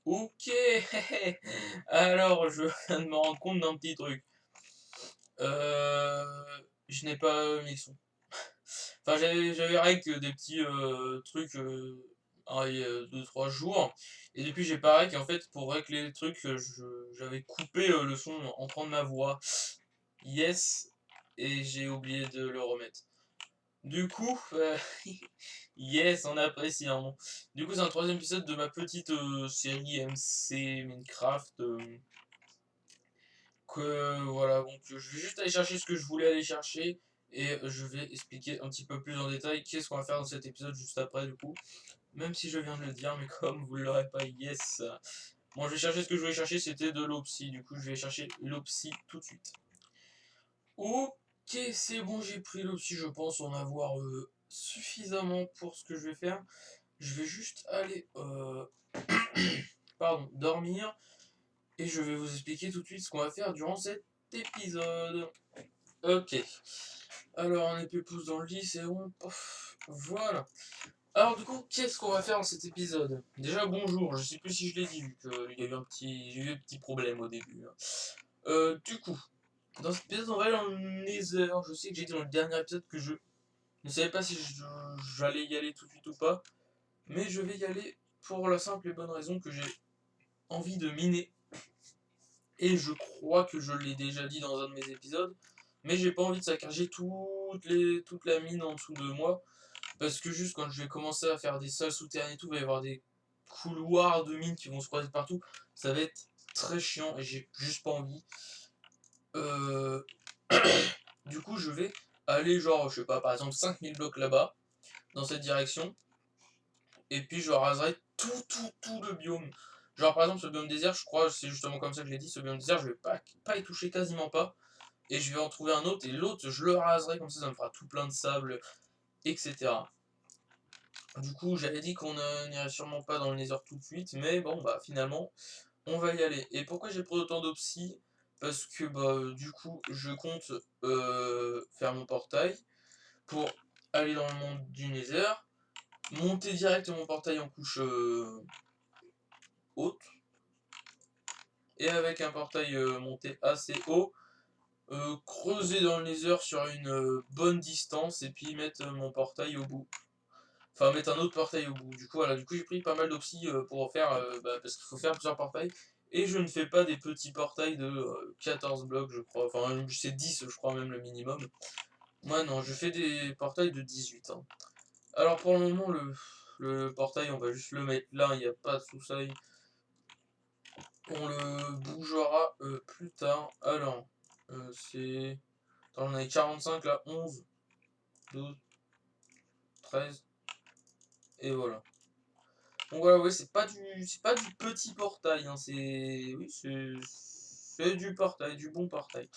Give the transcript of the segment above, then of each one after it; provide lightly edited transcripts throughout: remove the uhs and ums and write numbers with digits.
OK. Alors, je viens de me rendre compte d'un petit truc. Je n'ai pas mis le son. Enfin, j'avais rec des petits, trucs, il y a 2-3 jours et depuis j'ai pas rec et en fait pour régler les trucs, j'avais coupé, le son entrant de ma voix. Yes et j'ai oublié de le remettre. Du coup, yes, on apprécie, hein. Du coup, c'est un troisième épisode de ma petite, série MC Minecraft, que voilà, donc je vais juste aller chercher ce que je voulais aller chercher et je vais expliquer un petit peu plus en détail qu'est-ce qu'on va faire dans cet épisode juste après du coup. Même si je viens de le dire, mais comme vous l'aurez pas, yes. Bon, je vais chercher ce que je voulais chercher, c'était de l'opsie, du coup je vais chercher l'opsie tout de suite. Ok, c'est bon, j'ai pris l'opsie, je pense en avoir suffisamment pour ce que je vais faire. Je vais juste aller, pardon, dormir et je vais vous expliquer tout de suite ce qu'on va faire durant cet épisode. Ok. Alors, on est pépouze dans le lit, c'est bon. Pof. Voilà. Alors, du coup, qu'est-ce qu'on va faire dans cet épisode? Déjà, bonjour. Je sais plus si je l'ai dit, vu qu'il y a eu j'ai eu un petit problème au début, hein. Du coup, dans cet épisode, on va aller en Nether. Je sais que j'ai dit dans le dernier épisode que je ne savais pas si j'allais y aller tout de suite ou pas. Mais je vais y aller pour la simple et bonne raison que j'ai envie de miner. Et je crois que je l'ai déjà dit dans un de mes épisodes. Mais j'ai pas envie de saccager toute la mine en dessous de moi. Parce que juste quand je vais commencer à faire des salles souterraines et tout, il va y avoir des couloirs de mine qui vont se croiser partout. Ça va être très chiant et j'ai juste pas envie. Euh... du coup, je vais aller genre, je sais pas, par exemple 5000 blocs là-bas, dans cette direction. Et puis je raserai tout le biome. Genre par exemple ce biome désert, je crois, c'est justement comme ça que je l'ai dit, ce biome désert, je vais pas y toucher quasiment pas. Et je vais en trouver un autre, et l'autre, je le raserai, comme ça me fera tout plein de sable, etc. Du coup, j'avais dit qu'on n'irait sûrement pas dans le Nether tout de suite, mais bon, bah finalement, on va y aller. Et pourquoi j'ai pris autant d'opsie? Parce que, bah, du coup, je compte faire mon portail pour aller dans le monde du Nether, monter direct mon portail en couche haute, et avec un portail monté assez haut, creuser dans le Nether sur une bonne distance, et puis mettre mon portail au bout. Enfin, mettre un autre portail au bout. Du coup, voilà, du coup j'ai pris pas mal d'opties pour faire, parce qu'il faut faire plusieurs portails. Et je ne fais pas des petits portails de 14 blocs, je crois. Enfin, c'est 10, je crois même le minimum. Moi, non, je fais des portails de 18, hein. Alors, pour le moment, le portail, on va juste le mettre là, il n'y a pas de souci. On le bougera plus tard. Alors, c'est... Attends, j'en ai 45 là, 11, 12, 13, et voilà. Donc voilà, ouais, c'est pas du petit portail, hein, oui, c'est du portail, du bon portail.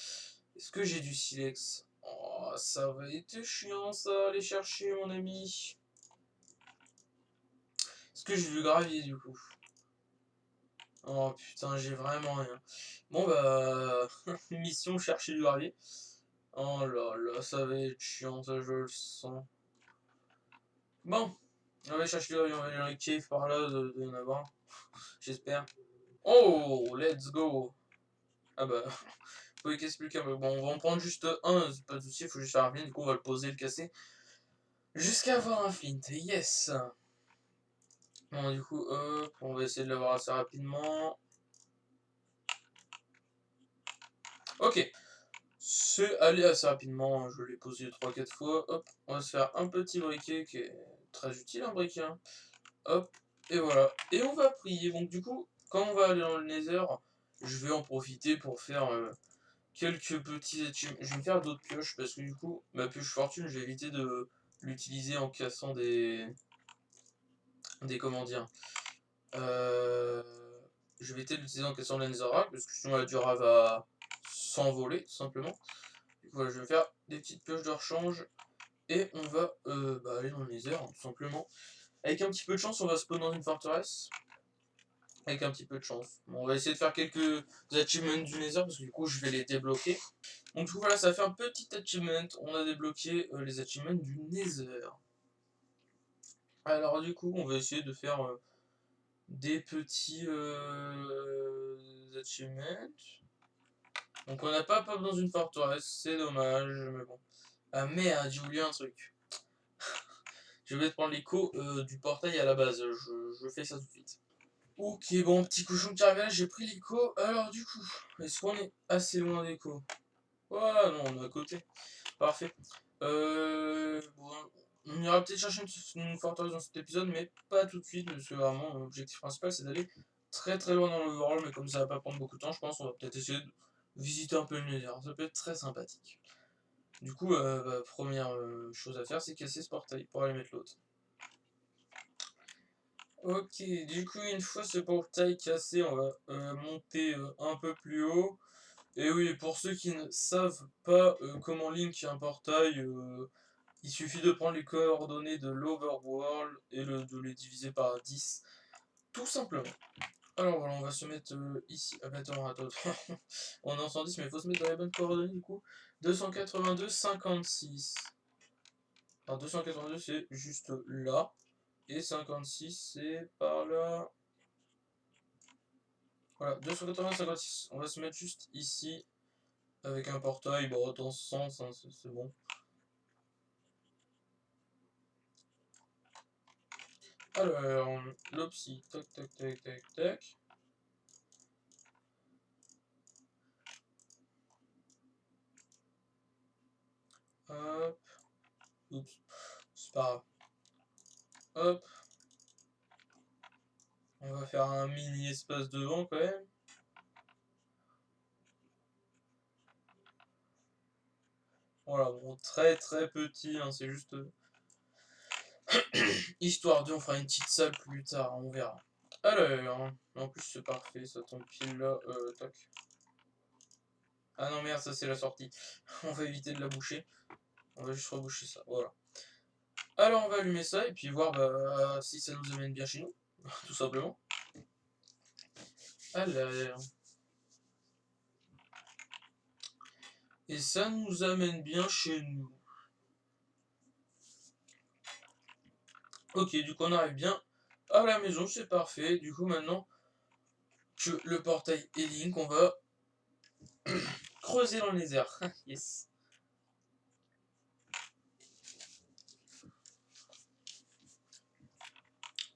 Est-ce que j'ai du silex? Oh, ça va être chiant ça, aller chercher mon ami. Est-ce que j'ai du gravier du coup? Oh putain, j'ai vraiment rien. Bon bah, mission chercher du gravier. Oh là là, ça va être chiant ça, je le sens. Bon, on va chercher du gravier, on va aller dans les caves par là, de en avoir. J'espère. Oh, let's go. Ah bah, faut expliquer, mais bon, on va en prendre juste un, c'est pas de soucis, faut juste faire un flint, du coup on va le poser, le casser, jusqu'à avoir un flint, yes. Bon, du coup, hop, on va essayer de l'avoir assez rapidement. Ok, c'est allé assez rapidement, je l'ai posé 3-4 fois, hop, on va se faire un petit briquet qui est très utile, un briquet, hein. Hop, et voilà, et on va prier, donc du coup, quand on va aller dans le nether, je vais en profiter pour faire... quelques petits achievements. Je vais me faire d'autres pioches parce que du coup, ma pioche fortune, je vais éviter de l'utiliser en cassant des comment dire. Euh, je vais éviter de l'utiliser en cassant la netherrack parce que sinon la dura va s'envoler tout simplement. Du coup, voilà, je vais faire des petites pioches de rechange et on va bah, aller dans le nether hein, tout simplement. Avec un petit peu de chance, on va spawn dans une forteresse. Avec un petit peu de chance. Bon, on va essayer de faire quelques achievements du nether parce que du coup, je vais les débloquer. Donc du coup voilà, ça fait un petit achievement, on a débloqué les achievements du Nether. Alors du coup, on va essayer de faire des petits achievements. Donc on n'a pas pop dans une forteresse, c'est dommage, mais bon. Ah merde, j'ai oublié un truc. Je vais prendre l'écho du portail à la base, je fais ça tout de suite. Ok, bon, petit cochon qui revient, j'ai pris l'écho. Alors du coup, est-ce qu'on est assez loin d'écho? Voilà, non, on est à côté. Parfait. Bon, on ira peut-être chercher une forteresse dans cet épisode, mais pas tout de suite, parce que vraiment, l'objectif principal, c'est d'aller très très loin dans l'overworld, mais comme ça va pas prendre beaucoup de temps, je pense, on va peut-être essayer de visiter un peu le Nether. Ça peut être très sympathique. Du coup, première chose à faire, c'est casser ce portail pour aller mettre l'autre. Ok, du coup, une fois ce portail cassé, on va monter un peu plus haut. Et oui, pour ceux qui ne savent pas comment link un portail, il suffit de prendre les coordonnées de l'Overworld et de les diviser par 10, tout simplement. Alors voilà, on va se mettre ici. Ah bah attends. On est en 110, mais il faut se mettre dans les bonnes coordonnées du coup. 282, 56. Alors 282, c'est juste là. Et 56, c'est par là. Voilà, 280, 56. On va se mettre juste ici. Avec un portail, bon, dans ce sens, hein, c'est bon. Alors, l'opsi, tac, tac, tac, tac, tac. Hop. Oups. C'est pas grave. Hop. On va faire un mini espace devant quand même. Voilà, bon, très très petit, hein, c'est juste histoire de, on fera une petite salle plus tard, on verra. Alors, en plus c'est parfait, ça tombe pile là, tac. Ah non merde, ça c'est la sortie. On va éviter de la boucher. On va juste reboucher ça, voilà. Alors on va allumer ça et puis voir si ça nous amène bien chez nous, tout simplement. Alors. Et ça nous amène bien chez nous. Ok, du coup on arrive bien à la maison, c'est parfait. Du coup maintenant que le portail est link, on va creuser dans les airs. Yes.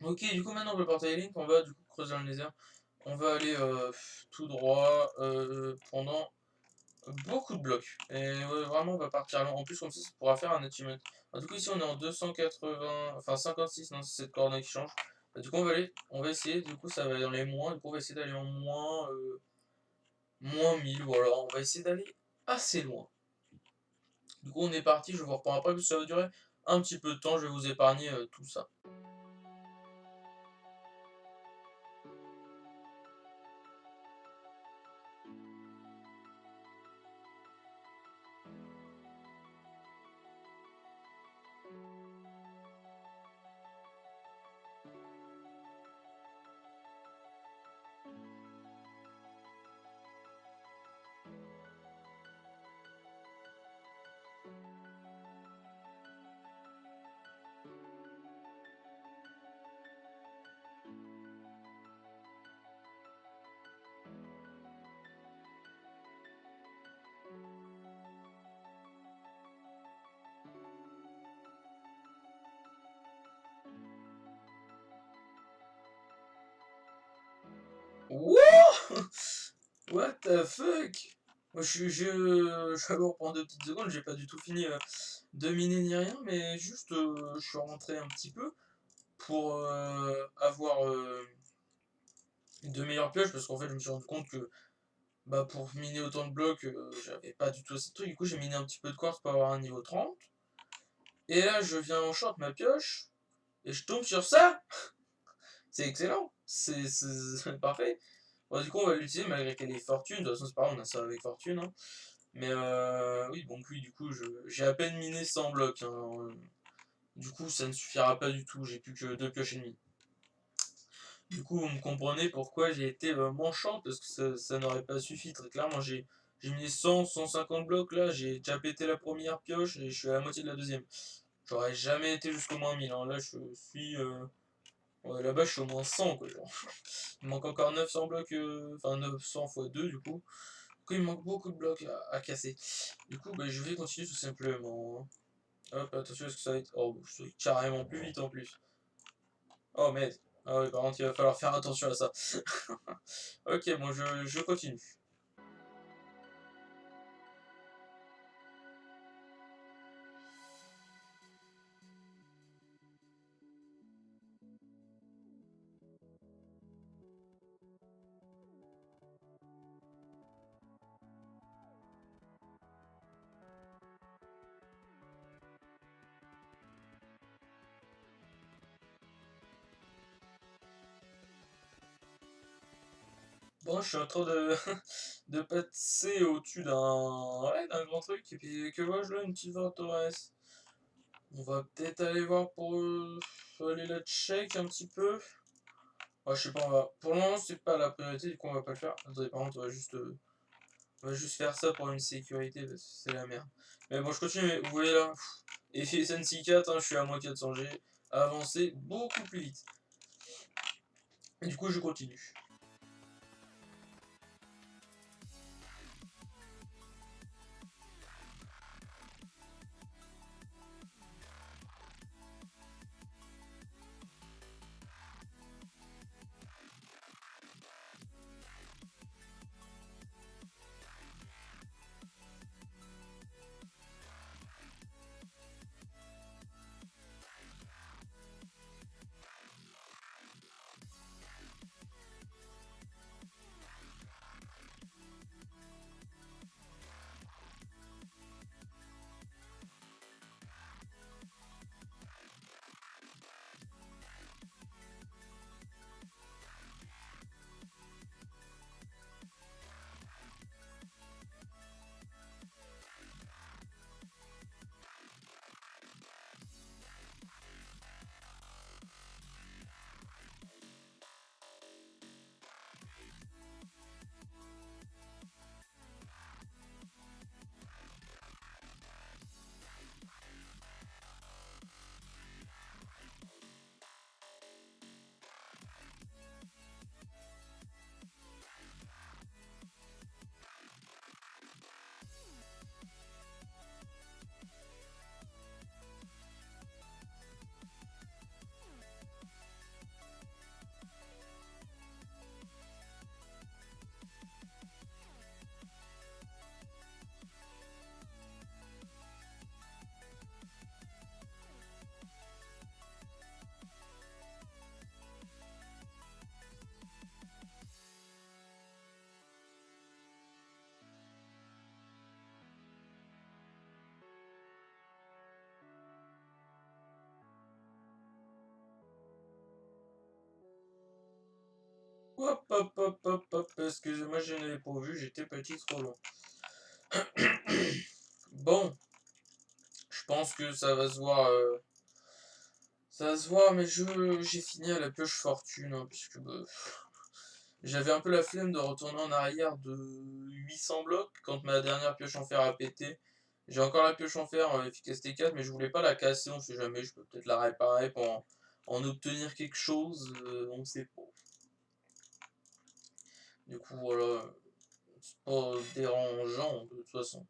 Ok, du coup maintenant que le portail est link, on va du coup creuser dans les airs. On va aller tout droit pendant beaucoup de blocs. Et ouais, vraiment on va partir là. En plus comme ça pourra faire un achievement. Du coup ici on est en 280, enfin 56, non c'est cette coordonnée qui change. Du coup on va essayer, du coup ça va dans les moins, du coup on va essayer d'aller en moins 1000, voilà, on va essayer d'aller assez loin. Du coup on est parti, je vous reprends après parce que ça va durer un petit peu de temps, je vais vous épargner tout ça. Wouh. What the fuck? Moi je vais vous reprendre 2 petites secondes, j'ai pas du tout fini de miner ni rien, mais juste je suis rentré un petit peu pour avoir de meilleures pioches parce qu'en fait je me suis rendu compte que bah, pour miner autant de blocs j'avais pas du tout assez de trucs, du coup j'ai miné un petit peu de quartz pour avoir un niveau 30. Et là je viens en short ma pioche et je tombe sur ça. C'est excellent, c'est parfait. Bon, du coup on va l'utiliser malgré qu'elle est fortune, de toute façon c'est pas grave, on a ça avec fortune. Hein. Mais oui, donc oui, du coup, j'ai à peine miné 100 blocs. Hein. Du coup, ça ne suffira pas du tout, j'ai plus que 2 pioches et demie. Du coup, vous me comprenez pourquoi j'ai été manchant, parce que ça n'aurait pas suffi, très clairement. J'ai mis 100, 150 blocs là, j'ai déjà pété la première pioche et je suis à la moitié de la deuxième. J'aurais jamais été jusqu'au moins 1000. Hein. Là, je suis Ouais, là-bas, je suis au moins 100, quoi, genre. Il manque encore 900 blocs, enfin 900 fois 2 du coup. Du coup, il manque beaucoup de blocs à casser. Du coup, bah, je vais continuer tout simplement. Hop, attention, est-ce que ça va être... Oh, ça va être carrément plus vite en plus. Oh, merde. Ah ouais, par contre, il va falloir faire attention à ça. Ok, bon, je continue. Bon, je suis en train de, de passer au-dessus d'un ouais, d'un grand truc, et puis que vois-je là, une petite forteresse. On va peut-être aller voir pour aller la check un petit peu. Ouais, je sais pas, pour le moment, c'est pas la priorité, du coup, on va pas le faire. Attendez, par contre, on va juste faire ça pour une sécurité, parce que c'est la merde. Mais bon, je continue, mais vous voyez là, et SNC4, hein, je suis à moins 400 G, avancer beaucoup plus vite. Et du coup, je continue. Hop, hop, hop, hop, hop, excusez-moi, je n'avais pas vu, j'étais petit trop long. Bon, je pense que ça va se voir, ça va se voir, mais j'ai fini à la pioche fortune, hein, puisque bah, j'avais un peu la flemme de retourner en arrière de 800 blocs quand ma dernière pioche en fer a pété. J'ai encore la pioche en fer efficacité 4, mais je voulais pas la casser, on sait jamais, je peux peut-être la réparer pour en obtenir quelque chose, on sait pas. Du coup, voilà, c'est pas dérangeant de toute façon.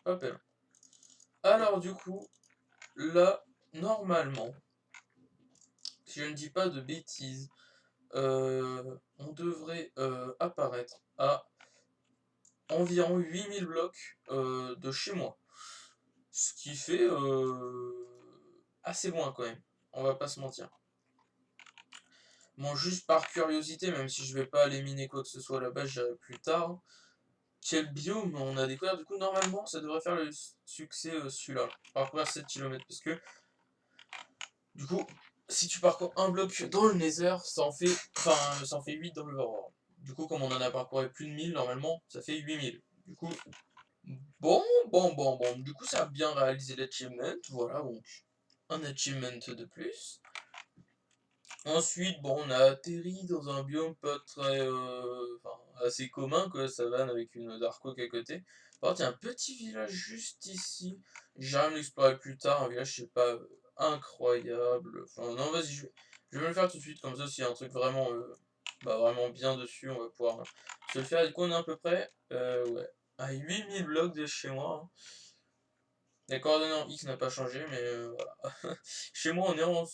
Hop là. Alors, du coup, là, normalement, si je ne dis pas de bêtises, on devrait apparaître à environ 8000 blocs de chez moi. Ce qui fait assez loin quand même, on va pas se mentir. Bon, juste par curiosité, même si je vais pas aller miner quoi que ce soit là-bas, j'irai plus tard. Quel biome on a découvert? Du coup, normalement, ça devrait faire le succès celui-là, parcourir 7 km. Parce que, du coup, si tu parcours un bloc dans le Nether, ça en fait 8 dans le Voror. Du coup, comme on en a parcouru plus de 1000, normalement, ça fait 8000. Du coup, bon, bon. Du coup, ça a bien réalisé l'achievement. Voilà, donc, un achievement de plus. Ensuite, bon, on a atterri dans un biome pas très, enfin, assez commun, quoi, savane avec une Dark Oak à côté. Par contre, il y a un petit village juste ici. J'irai me l'explorer plus tard, un village, je sais pas, incroyable. Enfin, non, vas-y, je vais me le faire tout de suite, comme ça, s'il y a un truc vraiment, vraiment bien dessus, on va pouvoir se le faire. Du coup, on est à peu près, ouais, à 8000 blocs de chez moi, hein. Les coordonnées en X n'a pas changé, mais voilà. Chez moi, on est en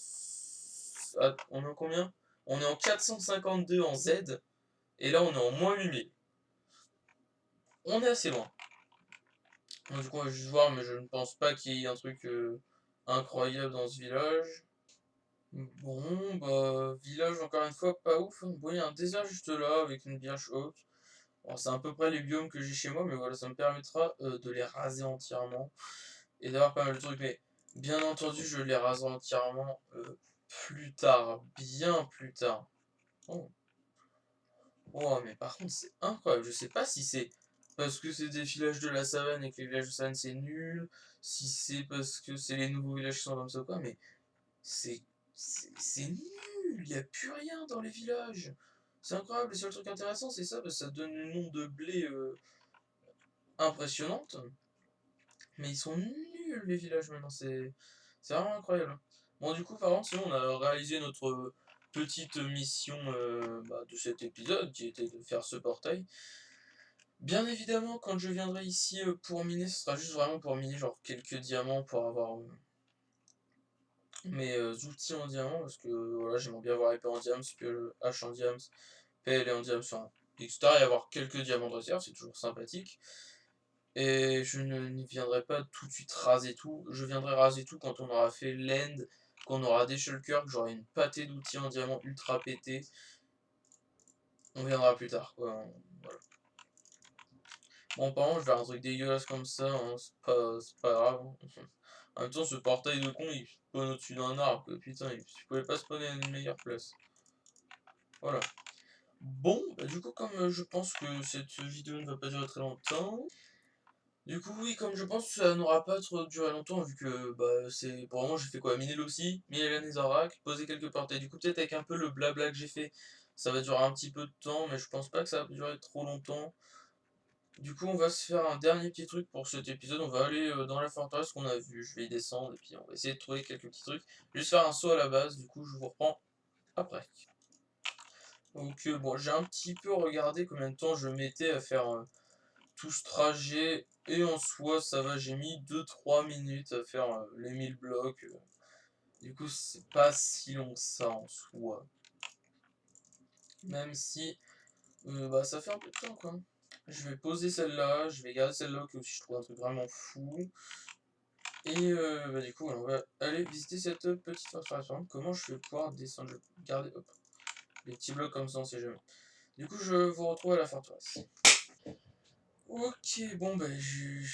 combien? On est en 452 en Z, et là, on est en moins 8000. On est assez loin. Donc, du coup, on va juste voir, mais je ne pense pas qu'il y ait un truc incroyable dans ce village. Bon, bah, village, encore une fois, pas ouf, hein. Bon, il y a un désert juste là, avec une birche haute. Bon, c'est à peu près les biomes que j'ai chez moi, mais voilà, ça me permettra de les raser entièrement et d'avoir pas mal de trucs. Mais bien entendu, je les raserai entièrement plus tard, bien plus tard. Oh. Oh, mais par contre, c'est incroyable. Je sais pas si c'est parce que c'est des villages de la savane et que les villages de savane c'est nul, si c'est parce que c'est les nouveaux villages qui sont comme ça ou quoi, mais c'est c'est nul. Il n'y a plus rien dans les villages. C'est incroyable. Le seul truc intéressant, c'est ça, parce que ça donne une nombre de blé impressionnante. Mais ils sont nuls, les villages, maintenant. C'est vraiment incroyable. Bon, du coup, par contre, sinon, on a réalisé notre petite mission de cet épisode, qui était de faire ce portail. Bien évidemment, quand je viendrai ici pour miner, ce sera juste vraiment pour miner genre quelques diamants pour avoir mes outils en diamant, parce que voilà, j'aimerais bien avoir épée en diamant, hache en diamant, pelle et en diamant, etc. Et avoir quelques diamants de réserve, c'est toujours sympathique. Et je n'y viendrai pas tout de suite raser tout. Je viendrai raser tout quand on aura fait l'end, qu'on aura des shulkers, que j'aurai une pâtée d'outils en diamant ultra pété. On viendra plus tard, quoi. Voilà. Bon, par contre, je vais faire un truc dégueulasse comme ça, hein, c'est pas grave, hein. En même temps, ce portail de con, il spawn au-dessus d'un arbre, quoi. Putain, je pouvais pas spawner à une meilleure place. Voilà. Bon, bah, du coup, comme je pense que cette vidéo ne va pas durer très longtemps, du coup, oui, comme je pense que ça n'aura pas trop duré longtemps, vu que bah, c'est pour le moment, j'ai fait quoi? Miner l'Oxy, miner la Netherrack, poser quelques portails. Du coup, peut-être avec un peu le blabla que j'ai fait, ça va durer un petit peu de temps, mais je pense pas que ça va durer trop longtemps. Du coup, on va se faire un dernier petit truc pour cet épisode. On va aller dans la forteresse qu'on a vue. Je vais y descendre et puis on va essayer de trouver quelques petits trucs. Juste faire un saut à la base. Du coup, je vous reprends après. Donc, bon, j'ai un petit peu regardé combien de temps je mettais à faire tout ce trajet. Et en soi, ça va. J'ai mis 2-3 minutes à faire les 1000 blocs. Du coup, c'est pas si long que ça en soi. Même si bah, ça fait un peu de temps quoi. Je vais poser celle-là. Je vais garder celle-là que si je trouve un truc vraiment fou. Et bah, du coup, on va aller visiter cette petite forteresse. Comment je vais pouvoir descendre? Je vais garder hop, les petits blocs comme ça, on sait jamais. Du coup, je vous retrouve à la forteresse. Ok, bon, bah, je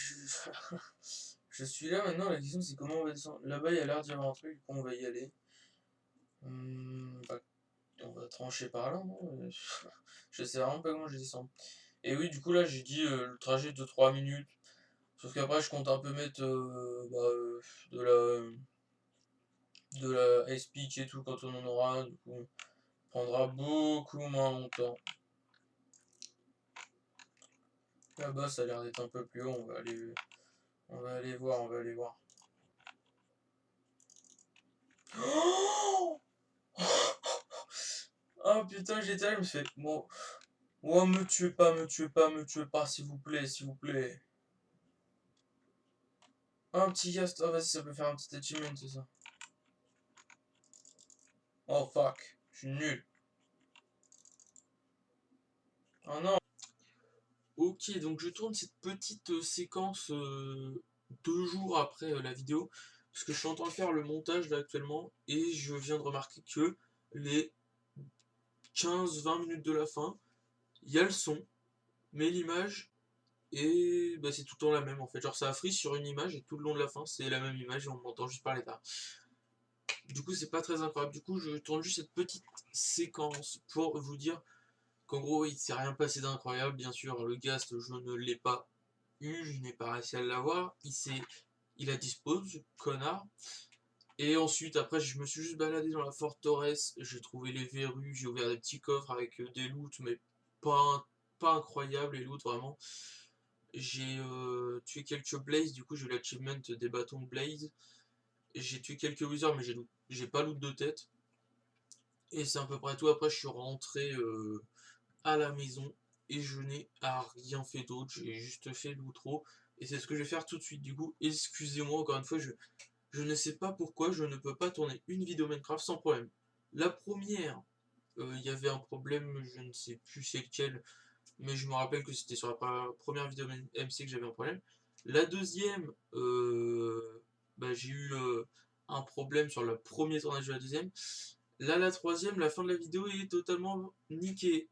suis là maintenant. La question, c'est comment on va descendre. Là-bas, il y a l'air d'y avoir un truc. Du coup, on va y aller. Bah, on va trancher par là, non? Je sais vraiment pas comment je descends. Et oui, du coup, là, j'ai dit le trajet de 3 minutes. Sauf qu'après, je compte un peu mettre de la ice peak et tout quand on en aura. Du coup, prendra beaucoup moins longtemps. Là-bas, ça a l'air d'être un peu plus haut. On va aller voir, on va aller voir. Oh, oh putain, j'étais là, je me fais. Bon. Oh, me tuez pas, me tuez pas, me tuez pas, s'il vous plaît, s'il vous plaît. Un petit gast. Oh, vas-y, ça peut faire un petit achievement, c'est ça. Oh fuck, je suis nul. Oh non. Ok, donc je tourne cette petite séquence 2 jours après la vidéo, parce que je suis en train de faire le montage là actuellement, et je viens de remarquer que les 15-20 minutes de la fin, il y a le son, mais l'image, et bah, c'est tout le temps la même en fait. Genre ça frise sur une image, et tout le long de la fin, c'est la même image, et on m'entend juste parler d'art. Du coup, c'est pas très incroyable. Du coup, je tourne juste cette petite séquence pour vous dire qu'en gros, il s'est rien passé d'incroyable. Bien sûr, le Ghast, je ne l'ai pas eu, je n'ai pas réussi à l'avoir. Il a disposé, ce connard. Et ensuite, après, je me suis juste baladé dans la forteresse. J'ai trouvé les verrues, j'ai ouvert des petits coffres avec des loots, mais pas incroyables, les loots vraiment. J'ai tué quelques Blaze, du coup, j'ai eu l'achievement des bâtons de Blaze. J'ai tué quelques wizards, mais j'ai pas loot de tête. Et c'est à peu près tout. Après, je suis rentré à la maison et je n'ai rien fait d'autre. J'ai juste fait l'outro. Et c'est ce que je vais faire tout de suite. Du coup, excusez-moi encore une fois, je ne sais pas pourquoi je ne peux pas tourner une vidéo Minecraft sans problème. La première, il y avait un problème, je ne sais plus c'est lequel, mais je me rappelle que c'était sur la première vidéo MC que j'avais un problème. La deuxième, bah, j'ai eu un problème sur le premier tournage de la deuxième. Là, la troisième, la fin de la vidéo est totalement niquée.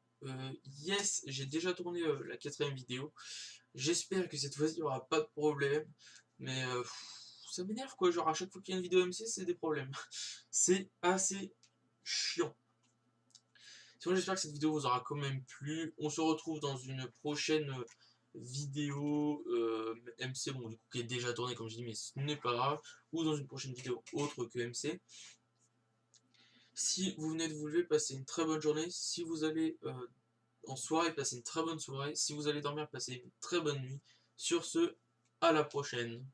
Yes, j'ai déjà tourné la quatrième vidéo. J'espère que cette fois-ci, il n'y aura pas de problème. Mais ça m'énerve quoi, genre à chaque fois qu'il y a une vidéo MC, c'est des problèmes. C'est assez chiant. Sinon, j'espère que cette vidéo vous aura quand même plu. On se retrouve dans une prochaine vidéo MC, bon, du coup, qui est déjà tournée, comme je dis, mais ce n'est pas grave. Ou dans une prochaine vidéo autre que MC. Si vous venez de vous lever, passez une très bonne journée. Si vous allez en soirée, passez une très bonne soirée. Si vous allez dormir, passez une très bonne nuit. Sur ce, à la prochaine.